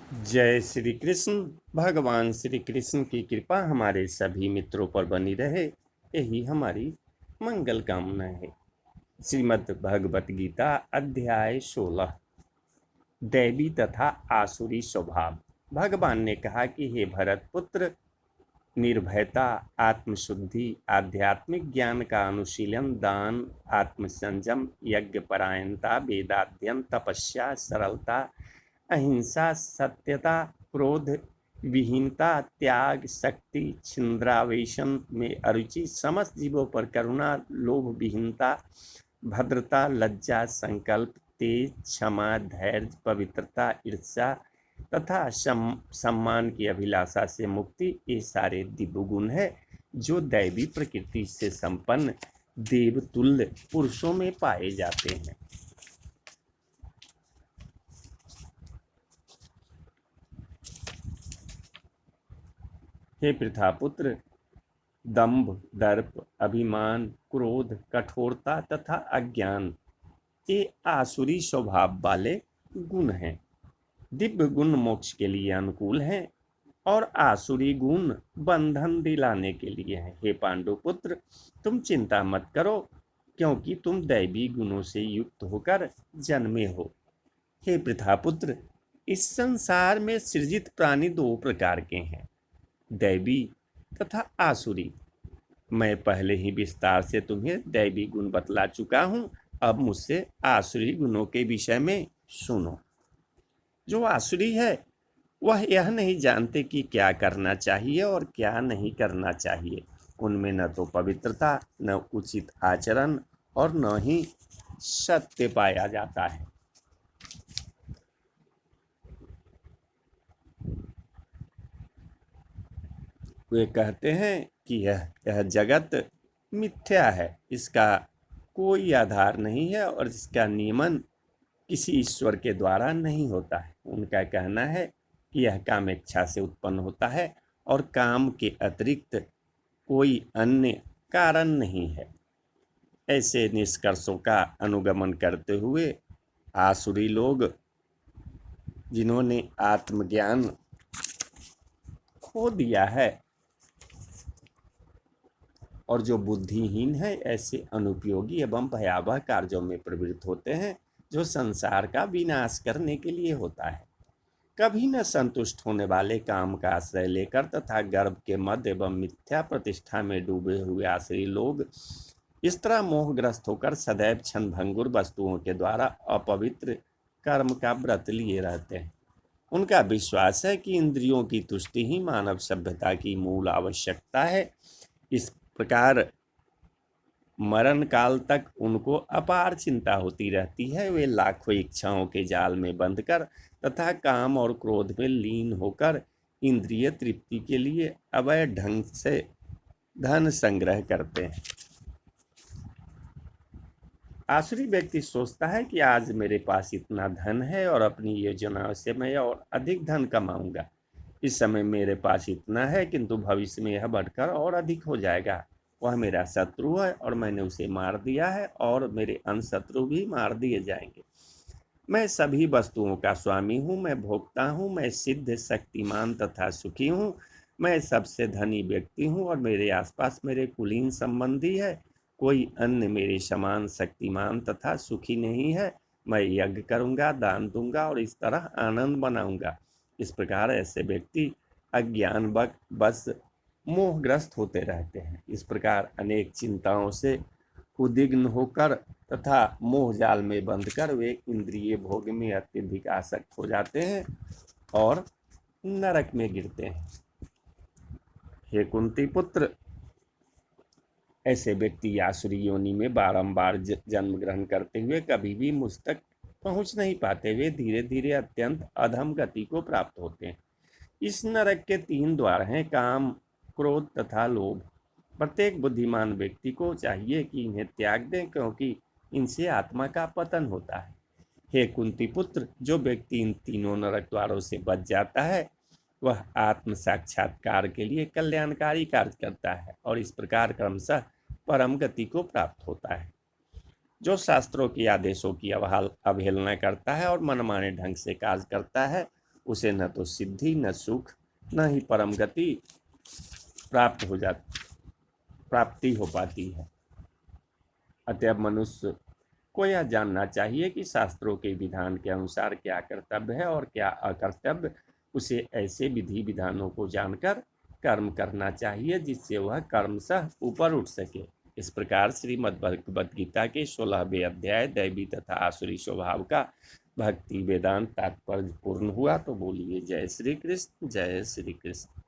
जय श्री कृष्ण। भगवान श्री कृष्ण की कृपा हमारे सभी मित्रों पर बनी रहे, यही हमारी मंगल कामना है। श्रीमद् भगवत गीता अध्याय 16, दैवी तथा आसुरी स्वभाव। भगवान ने कहा कि हे भरत पुत्र, निर्भयता, आत्मशुद्धि, आध्यात्मिक ज्ञान का अनुशीलन, दान, आत्मसंयम, यज्ञ परायणता, वेदाध्ययन, तपस्या, सरलता, अहिंसा, सत्यता, क्रोध विहीनता, त्याग, शक्ति, छिंद्रावेशन में अरुचि, समस्त जीवों पर करुणा, लोभ विहीनता, भद्रता, लज्जा, संकल्प, तेज, क्षमा, धैर्य, पवित्रता, ईर्ष्या तथा सम्मान की अभिलाषा से मुक्ति, ये सारे दिव्य गुण है जो दैवी प्रकृति से संपन्न देवतुल्य पुरुषों में पाए जाते हैं। हे पृथापुत्र, दंभ, दर्प, अभिमान, क्रोध, कठोरता तथा अज्ञान ये आसुरी स्वभाव वाले गुण हैं। दिव्य गुण मोक्ष के लिए अनुकूल हैं और आसुरी गुण बंधन दिलाने के लिए हैं। हे पांडुपुत्र, तुम चिंता मत करो, क्योंकि तुम दैवी गुणों से युक्त होकर जन्मे हो। हे पृथापुत्र, इस संसार में सृजित प्राणी दो प्रकार के हैं, दैवी तथा आसुरी। मैं पहले ही विस्तार से तुम्हें दैवी गुण बतला चुका हूं, अब मुझसे आसुरी गुणों के विषय में सुनो। जो आसुरी है वह यह नहीं जानते कि क्या करना चाहिए और क्या नहीं करना चाहिए। उनमें न तो पवित्रता, न उचित आचरण और न ही सत्य पाया जाता है। वे कहते हैं कि यह जगत मिथ्या है, इसका कोई आधार नहीं है और इसका नियमन किसी ईश्वर के द्वारा नहीं होता है। उनका कहना है कि यह काम इच्छा से उत्पन्न होता है और काम के अतिरिक्त कोई अन्य कारण नहीं है। ऐसे निष्कर्षों का अनुगमन करते हुए आसुरी लोग, जिन्होंने आत्मज्ञान खो दिया है और जो बुद्धिहीन है, ऐसे अनुपयोगी एवं भयावह कार्यों में प्रवृत्त होते हैं जो संसार का विनाश करने के लिए होता है। कभी न संतुष्ट होने वाले काम का आश्रय लेकर तथा गर्भ के मद एवं मिथ्या प्रतिष्ठा में डूबे हुए आश्रयी लोग इस तरह मोहग्रस्त होकर सदैव क्षणभंगुर वस्तुओं के द्वारा अपवित्र कर्म का व्रत लिए रहते हैं। उनका विश्वास है कि इंद्रियों की तुष्टि ही मानव सभ्यता की मूल आवश्यकता है। इस प्रकार मरण काल तक उनको अपार चिंता होती रहती है। वे लाखों इच्छाओं के जाल में बंधकर तथा काम और क्रोध में लीन होकर इंद्रिय तृप्ति के लिए अवैध ढंग से धन संग्रह करते हैं। आसुरी व्यक्ति सोचता है कि आज मेरे पास इतना धन है और अपनी योजनाओं से मैं और अधिक धन कमाऊंगा। इस समय मेरे पास इतना है, किंतु भविष्य में यह बढ़कर और अधिक हो जाएगा। वह मेरा शत्रु है और मैंने उसे मार दिया है और मेरे अन्य शत्रु भी मार दिए जाएंगे। मैं सभी वस्तुओं का स्वामी हूँ, मैं भोक्ता हूँ, मैं सिद्ध, शक्तिमान तथा सुखी हूँ। मैं सबसे धनी व्यक्ति हूँ और मेरे आसपास मेरे कुलीन संबंधी है। कोई अन्य मेरे समान शक्तिमान तथा सुखी नहीं है। मैं यज्ञ करूँगा, दान दूंगा और इस तरह आनंद बनाऊंगा। इस प्रकार ऐसे व्यक्ति अज्ञान बस मोहग्रस्त होते रहते हैं। इस प्रकार अनेक चिंताओं से उद्विग्न होकर तथा मोह जाल में बंधकर वे इंद्रिय भोग में अत्यधिक आसक्त हो जाते हैं और नरक में गिरते हैं। हे कुंती पुत्र, ऐसे व्यक्ति आसुरी योनि में बारंबार जन्म ग्रहण करते हुए कभी भी मुझ तक पहुंच नहीं पाते। वे धीरे धीरे अत्यंत अधम गति को प्राप्त होते हैं। इस नरक के 3 द्वार हैं, काम, क्रोध तथा लोभ। प्रत्येक बुद्धिमान व्यक्ति को चाहिए कि इन्हें त्याग दें, क्योंकि इनसे आत्मा का पतन होता है। हे कुंती पुत्र, जो व्यक्ति इन तीनों नरक द्वारों से बच जाता है वह आत्म साक्षात्कार के लिए कल्याणकारी कार्य करता है और इस प्रकार क्रमशः परम गति को प्राप्त होता है। जो शास्त्रों के आदेशों की अवहेलना करता है और मनमाने ढंग से कार्य करता है उसे न तो सिद्धि, न सुख, न ही परम गति प्राप्ति हो पाती है। अतएव मनुष्य को यह जानना चाहिए कि शास्त्रों के विधान के अनुसार क्या कर्तव्य है और क्या अकर्तव्य। उसे ऐसे विधि विधानों को जानकर कर्म करना चाहिए जिससे वह कर्मशः ऊपर उठ सके। इस प्रकार श्रीमद् भगवद गीता के 16वें अध्याय दैवी तथा आसुरी स्वभाव का भक्ति वेदांत तात्पर्य पूर्ण हुआ। तो बोलिए जय श्री कृष्ण, जय श्री कृष्ण।